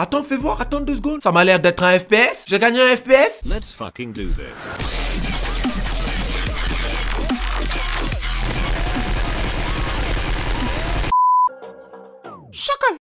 Attends, fais voir, attends 2 secondes. Ça m'a l'air d'être un FPS. J'ai gagné un FPS. Let's fucking do this. Chacal.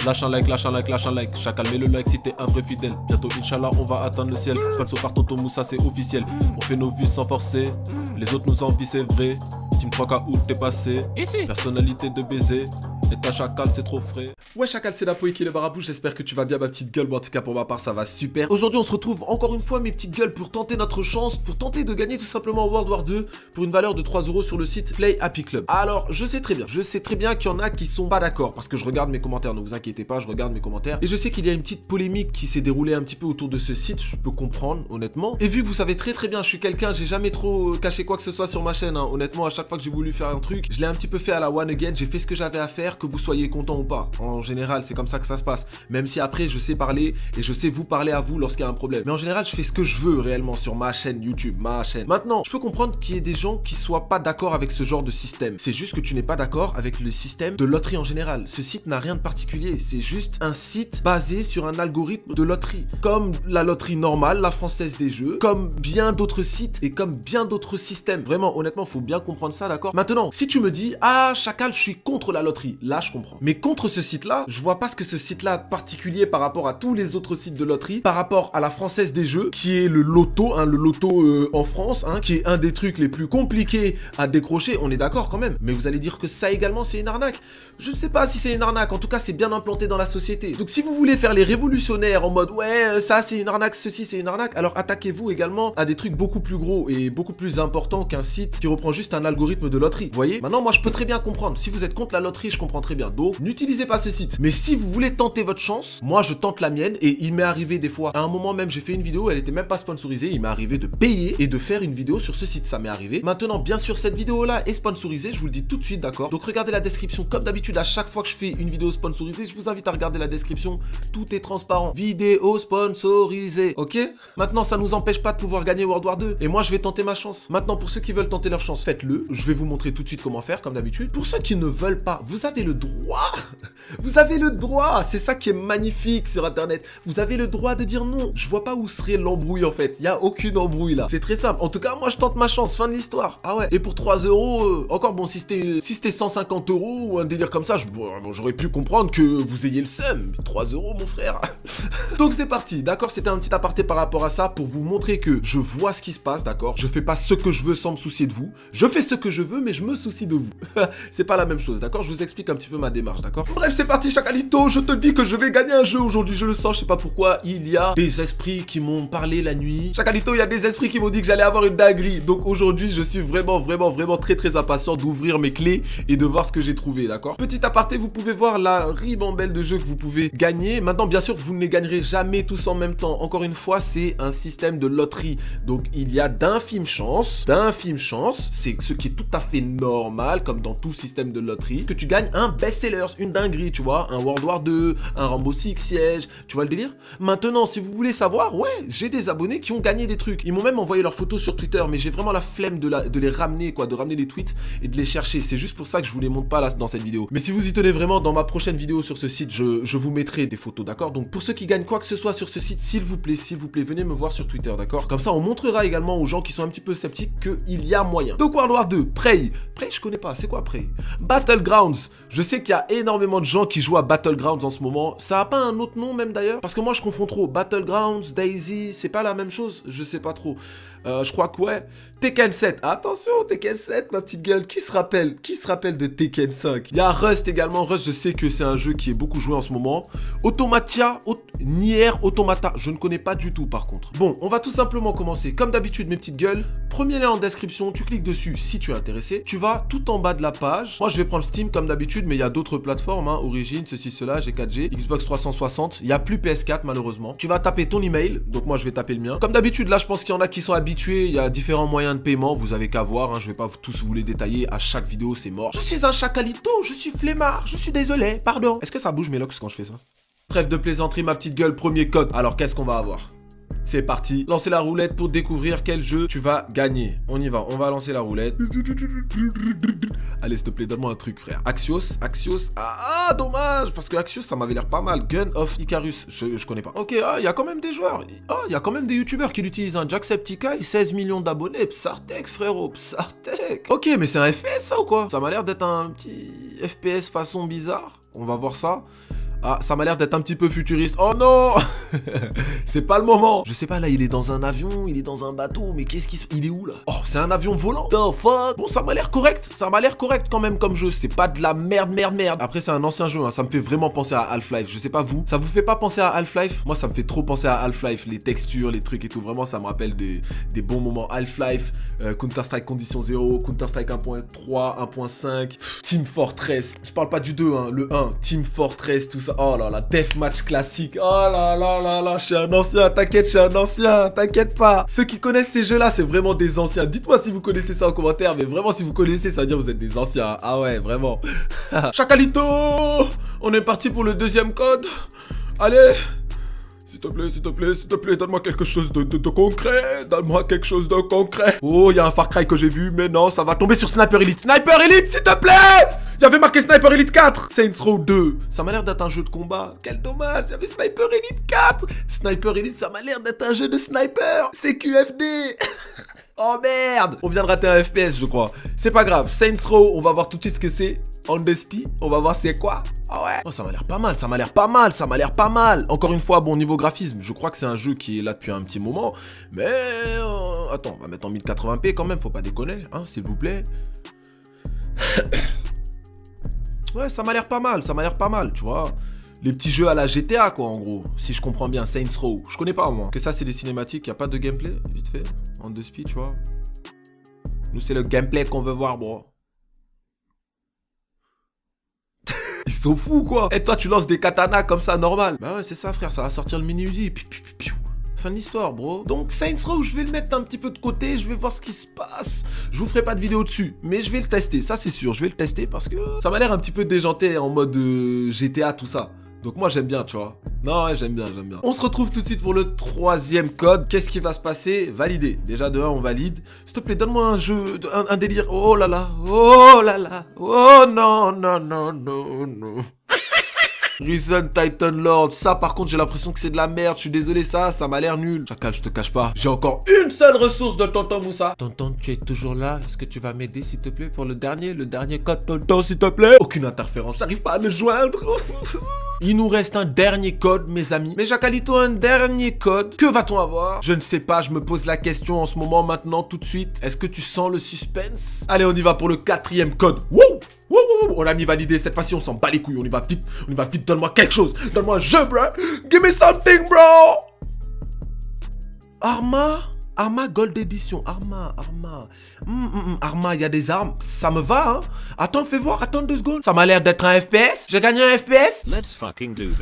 Lâche un like, lâche un like, lâche un like. Chacal, mets le like si t'es un vrai fidèle. Bientôt, Inch'Allah, on va atteindre le ciel. Sponsor par Tonton Moussa, c'est officiel. On fait nos vues sans forcer. Les autres nous envient, c'est vrai. Team 3K où t'es passé. Ici. Personnalité de baiser. Et ta Chacal, c'est trop frais. Ouais, Chacal, c'est Napoï qui est le marabout. J'espère que tu vas bien, ma petite gueule. Bon, en tout cas, pour ma part, ça va super. Aujourd'hui, on se retrouve encore une fois, mes petites gueules, pour tenter notre chance, pour tenter de gagner tout simplement World War 2 pour une valeur de 3 € sur le site Play Happy Club. Alors, je sais très bien qu'il y en a qui sont pas d'accord parce que je regarde mes commentaires. Ne vous inquiétez pas, je regarde mes commentaires. Et je sais qu'il y a une petite polémique qui s'est déroulée un petit peu autour de ce site. Je peux comprendre, honnêtement. Et vu que vous savez très bien, je suis quelqu'un, j'ai jamais trop caché quoi que ce soit sur ma chaîne. Hein. Honnêtement, à chaque fois que j'ai voulu faire un truc, je l'ai un petit peu fait à la one again. J'ai fait ce que j'avais à faire, que vous soyez content ou pas. En général, c'est comme ça que ça se passe. Même si après, je sais parler et je sais vous parler à vous lorsqu'il y a un problème. Mais en général, je fais ce que je veux réellement sur ma chaîne YouTube, ma chaîne. Maintenant, je peux comprendre qu'il y ait des gens qui soient pas d'accord avec ce genre de système. C'est juste que tu n'es pas d'accord avec le système de loterie en général. Ce site n'a rien de particulier. C'est juste un site basé sur un algorithme de loterie. Comme la loterie normale, la Française des Jeux, comme bien d'autres sites et comme bien d'autres systèmes. Vraiment, honnêtement, faut bien comprendre ça, d'accord? Maintenant, si tu me dis, ah, Chacal, je suis contre la loterie. Là, je comprends. Mais contre ce site-là, je vois pas ce que ce site-là a de particulier par rapport à tous les autres sites de loterie, par rapport à la Française des Jeux, qui est le loto, hein, le loto en France, hein, qui est un des trucs les plus compliqués à décrocher. On est d'accord quand même. Mais vous allez dire que ça également, c'est une arnaque. Je ne sais pas si c'est une arnaque. En tout cas, c'est bien implanté dans la société. Donc, si vous voulez faire les révolutionnaires en mode, ouais, ça, c'est une arnaque, ceci, c'est une arnaque, alors attaquez-vous également à des trucs beaucoup plus gros et beaucoup plus importants qu'un site qui reprend juste un algorithme de loterie. Vous voyez? Maintenant, moi, je peux très bien comprendre. Si vous êtes contre la loterie, je comprends très bien. Donc, n'utilisez pas ce site. Mais si vous voulez tenter votre chance, moi, je tente la mienne et il m'est arrivé des fois. À un moment même, j'ai fait une vidéo, elle était même pas sponsorisée. Il m'est arrivé de payer et de faire une vidéo sur ce site. Ça m'est arrivé. Maintenant, bien sûr, cette vidéo-là est sponsorisée. Je vous le dis tout de suite, d'accord? Donc, regardez la description. Comme d'habitude, à chaque fois que je fais une vidéo sponsorisée, je vous invite à regarder la description. Tout est transparent. Vidéo sponsorisée. Ok? Maintenant, ça nous empêche pas de pouvoir gagner World War 2. Et moi, je vais tenter ma chance. Maintenant, pour ceux qui veulent tenter leur chance, faites-le. Je vais vous montrer tout de suite comment faire, comme d'habitude. Pour ceux qui ne veulent pas, vous avez le droit. Vous avez le droit. C'est ça qui est magnifique sur Internet. Vous avez le droit de dire non. Je vois pas où serait l'embrouille, en fait. Il y a aucune embrouille, là. C'est très simple. En tout cas, moi, je tente ma chance. Fin de l'histoire. Ah ouais. Et pour 3 €, encore bon, si c'était 150 € ou un délire comme ça, j'aurais pu comprendre que vous ayez le seum. 3 €, mon frère. Donc, c'est parti. D'accord? C'était un petit aparté par rapport à ça pour vous montrer que je vois ce qui se passe, d'accord? Je fais pas ce que je veux sans me soucier de vous. Je fais ce que je veux, mais je me soucie de vous. C'est pas la même chose, d'accord? Je vous explique un petit peu ma démarche, d'accord? Bref, c'est parti, Chacalito. Je te dis que je vais gagner un jeu aujourd'hui. Je le sens, je sais pas pourquoi. Il y a des esprits qui m'ont parlé la nuit. Chacalito, il y a des esprits qui m'ont dit que j'allais avoir une dinguerie. Donc aujourd'hui, je suis vraiment très impatient d'ouvrir mes clés et de voir ce que j'ai trouvé, d'accord? Petit aparté, vous pouvez voir la ribambelle de jeux que vous pouvez gagner. Maintenant, bien sûr, vous ne les gagnerez jamais tous en même temps. Encore une fois, c'est un système de loterie. Donc, il y a d'infimes chances, c'est ce qui est tout à fait normal, comme dans tout système de loterie, que tu gagnes un best-sellers, une dinguerie, tu vois, un World War 2, un Rainbow Six Siege, tu vois le délire? Maintenant, si vous voulez savoir, ouais, j'ai des abonnés qui ont gagné des trucs. Ils m'ont même envoyé leurs photos sur Twitter, mais j'ai vraiment la flemme de les ramener, quoi, de ramener les tweets et de les chercher. C'est juste pour ça que je vous les montre pas là dans cette vidéo. Mais si vous y tenez vraiment, dans ma prochaine vidéo sur ce site, je vous mettrai des photos, d'accord? Donc, pour ceux qui gagnent quoi que ce soit sur ce site, s'il vous plaît, venez me voir sur Twitter, d'accord? Comme ça, on montrera également aux gens qui sont un petit peu sceptiques qu'il y a moyen. Donc, World War 2, Prey, je connais pas, c'est quoi Prey? Battlegrounds, je sais qu'il y a énormément de gens qui jouent à Battlegrounds en ce moment. Ça a pas un autre nom même d'ailleurs? Parce que moi, je confonds trop. Battlegrounds, Daisy, c'est pas la même chose? Je sais pas trop. Je crois que ouais. Tekken 7, attention, Tekken 7, ma petite gueule. Qui se rappelle de Tekken 5? Il y a Rust également. Rust, je sais que c'est un jeu qui est beaucoup joué en ce moment. Automatia, Nier Automata, je ne connais pas du tout par contre. Bon, on va tout simplement commencer. Comme d'habitude, mes petites gueules, premier lien en description, tu cliques dessus si tu es intéressé. Tu vas tout en bas de la page. Moi, je vais prendre Steam comme d'habitude, mais il y a d'autres plateformes, hein, Origin, ceci, cela, G4G, Xbox 360. Il n'y a plus PS4 malheureusement. Tu vas taper ton email, donc moi je vais taper le mien. Comme d'habitude, là, je pense qu'il y en a qui sont habitués. Il y a différents moyens de paiement, vous avez qu'à voir, hein, je vais pas tous vous les détailler. À chaque vidéo, c'est mort. Je suis un chacalito, je suis flemmard, je suis désolé, pardon. Est-ce que ça bouge mes locks quand je fais ça? Trêve de plaisanterie, ma petite gueule, premier code. Alors, qu'est-ce qu'on va avoir? C'est parti. Lancez la roulette pour découvrir quel jeu tu vas gagner. On y va, on va lancer la roulette. Allez, s'il te plaît, donne-moi un truc, frère. Axios. Ah, dommage, parce que Axios, ça m'avait l'air pas mal. Gun of Icarus, je connais pas. Ok, il y a quand même des joueurs. Il y a quand même des youtubeurs qui l'utilisent. Hein. Jacksepticeye, 16 millions d'abonnés. Psartek, frérot, Psartek. Ok, mais c'est un FPS, ça, ou quoi? Ça m'a l'air d'être un petit FPS façon bizarre. On va voir ça. Ah, ça m'a l'air d'être un petit peu futuriste. Oh non. C'est pas le moment. Je sais pas, là, il est dans un avion, il est dans un bateau, mais qu'est-ce qu'il... Il est où, là? Oh, c'est un avion volant. The fuck. Bon, ça m'a l'air correct. Ça m'a l'air correct quand même comme jeu. C'est pas de la merde. Après, c'est un ancien jeu, hein. Ça me fait vraiment penser à Half-Life. Je sais pas vous. Ça vous fait pas penser à Half-Life? Moi, ça me fait trop penser à Half-Life. Les textures, les trucs et tout. Vraiment, ça me rappelle des bons moments. Half-Life, Counter-Strike Condition 0, Counter-Strike 1.3, 1.5, Team Fortress. Je parle pas du 2, hein, le 1. Team Fortress, tout ça. Oh là là, deathmatch classique. Oh là là, je suis un ancien, t'inquiète, je suis un ancien, t'inquiète pas. Ceux qui connaissent ces jeux-là, c'est vraiment des anciens. Dites-moi si vous connaissez ça en commentaire, mais vraiment si vous connaissez, ça veut dire que vous êtes des anciens. Ah ouais, vraiment. Chacalito, on est parti pour le deuxième code. Allez. S'il te plaît, donne-moi quelque chose de concret. Donne-moi quelque chose de concret. Oh, il y a un Far Cry que j'ai vu, mais non, ça va tomber sur Sniper Elite. Sniper Elite, s'il te plaît. Il y avait marqué Sniper Elite 4. Saints Row 2. Ça m'a l'air d'être un jeu de combat. Quel dommage, il y avait Sniper Elite 4. Sniper Elite, ça m'a l'air d'être un jeu de sniper. C'est QFD. Oh merde. On vient de rater un FPS, je crois. C'est pas grave. Saints Row, on va voir tout de suite ce que c'est. On Despy, on va voir c'est quoi. Ah ouais. Oh, ça m'a l'air pas mal. Encore une fois, bon, niveau graphisme, je crois que c'est un jeu qui est là depuis un petit moment. Mais attends, on va mettre en 1080p quand même, faut pas déconner, hein, s'il vous plaît. Ouais, ça m'a l'air pas mal, tu vois. Les petits jeux à la GTA, quoi, en gros. Si je comprends bien, Saints Row. Je connais pas, moi. Que ça, c'est des cinématiques, y a pas de gameplay, vite fait. On Despy, tu vois. Nous, c'est le gameplay qu'on veut voir, bro. Ils sont fous, quoi. Et toi, tu lances des katanas comme ça, normal. Bah ouais, c'est ça, frère. Ça va sortir le mini-Uzi. Fin de l'histoire, bro. Donc, Saints Row, je vais le mettre un petit peu de côté. Je vais voir ce qui se passe. Je vous ferai pas de vidéo dessus. Mais je vais le tester. Ça, c'est sûr. Je vais le tester parce que ça m'a l'air un petit peu déjanté en mode GTA, tout ça. Donc moi j'aime bien, tu vois. Non, ouais, j'aime bien. On se retrouve tout de suite pour le troisième code. Qu'est-ce qui va se passer? Valider. Déjà de 1, on valide. S'il te plaît, donne-moi un jeu, un délire. Oh là là. Oh non. Risen Titan Lord, ça par contre j'ai l'impression que c'est de la merde, je suis désolé, ça m'a l'air nul. Chacal, je te cache pas, j'ai encore une seule ressource de Tonton Moussa. Tonton, tu es toujours là? Est-ce que tu vas m'aider s'il te plaît pour le dernier code, Tonton, s'il te plaît? Aucune interférence, j'arrive pas à le joindre. Il nous reste un dernier code, mes amis. Mais Jacalito, un dernier code. Que va-t-on avoir? Je ne sais pas, je me pose la question en ce moment, maintenant, tout de suite. Est-ce que tu sens le suspense? Allez, on y va pour le quatrième code. Wouh! On a mis validé, cette fois-ci on s'en bat les couilles, on y va vite, donne-moi quelque chose, donne-moi un jeu, bro, give me something, bro. Arma Gold Edition, Arma, il y a des armes, ça me va, hein. Attends, fais voir, attends 2 secondes. Ça m'a l'air d'être un FPS, j'ai gagné un FPS. Let's fucking do this.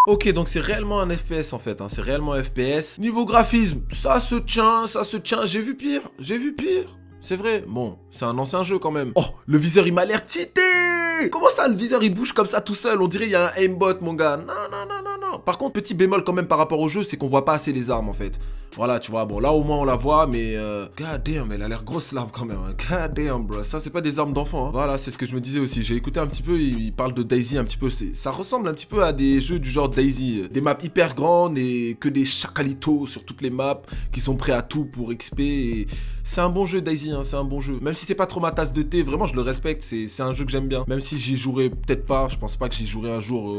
Ok, donc c'est réellement un FPS en fait, hein. C'est réellement un FPS. Niveau graphisme, ça se tient. J'ai vu pire. C'est vrai. Bon, c'est un ancien jeu quand même. Oh, le viseur il m'a l'air cheaté. Comment ça, le viseur il bouge comme ça tout seul? On dirait il y a un aimbot, mon gars. Non. Par contre, petit bémol quand même par rapport au jeu, c'est qu'on voit pas assez les armes en fait. Voilà, tu vois, bon là au moins on la voit, mais god damn, elle a l'air grosse l'arme quand même, hein. God damn, bro, ça c'est pas des armes d'enfant, hein. Voilà, c'est ce que je me disais aussi, j'ai écouté un petit peu, il parle de Daisy un petit peu, ça ressemble un petit peu à des jeux du genre Daisy, des maps hyper grandes et que des chacalitos sur toutes les maps qui sont prêts à tout pour XP, et c'est un bon jeu Daisy, hein, c'est un bon jeu, même si c'est pas trop ma tasse de thé, vraiment je le respecte, c'est un jeu que j'aime bien, même si j'y jouerai peut-être pas, je pense pas que j'y jouerai un jour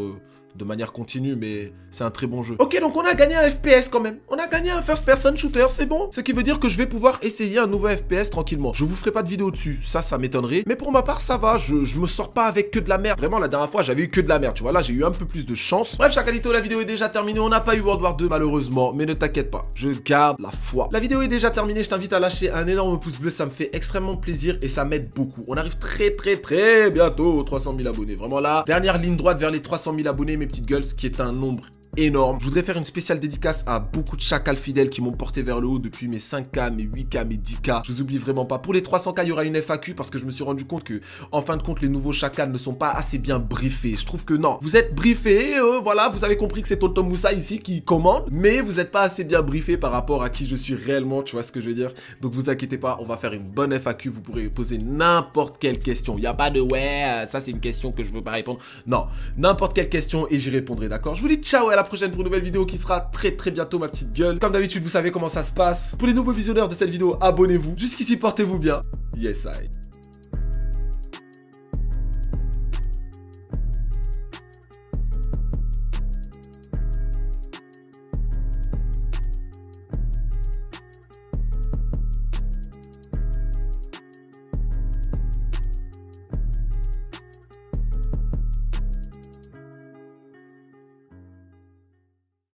de manière continue, mais c'est un très bon jeu. Ok, donc on a gagné un FPS quand même. On a gagné un first person shooter, c'est bon. Ce qui veut dire que je vais pouvoir essayer un nouveau FPS tranquillement. Je vous ferai pas de vidéo dessus, ça m'étonnerait. Mais pour ma part, ça va, je me sors pas avec que de la merde. Vraiment, la dernière fois, j'avais eu que de la merde, tu vois. Là, j'ai eu un peu plus de chance. Bref, Chacalito, la vidéo est déjà terminée. On n'a pas eu World War 2, malheureusement. Mais ne t'inquiète pas, je garde la foi. La vidéo est déjà terminée, je t'invite à lâcher un énorme pouce bleu. Ça me fait extrêmement plaisir et ça m'aide beaucoup. On arrive très bientôt aux 300 000 abonnés. Vraiment là, dernière ligne droite vers les 300 000 abonnés, mes petites gueules, ce qui est un nombre énorme. Je voudrais faire une spéciale dédicace à beaucoup de chacals fidèles qui m'ont porté vers le haut depuis mes 5K, mes 8K, mes 10K. Je vous oublie vraiment pas. Pour les 300K, il y aura une FAQ parce que je me suis rendu compte que, en fin de compte, les nouveaux chacals ne sont pas assez bien briefés. Je trouve que non. Vous êtes briefés, voilà, vous avez compris que c'est Tonton Moussa ici qui commande, mais vous n'êtes pas assez bien briefé par rapport à qui je suis réellement, tu vois ce que je veux dire. Donc vous inquiétez pas, on va faire une bonne FAQ. Vous pourrez poser n'importe quelle question. Il n'y a pas de ouais, ça c'est une question que je veux pas répondre. Non, n'importe quelle question et j'y répondrai, d'accord? Je vous dis ciao et à la prochaine pour une nouvelle vidéo qui sera très bientôt, ma petite gueule. Comme d'habitude, vous savez comment ça se passe. Pour les nouveaux visionnaires de cette vidéo, abonnez-vous. Jusqu'ici, portez-vous bien. Yes, I.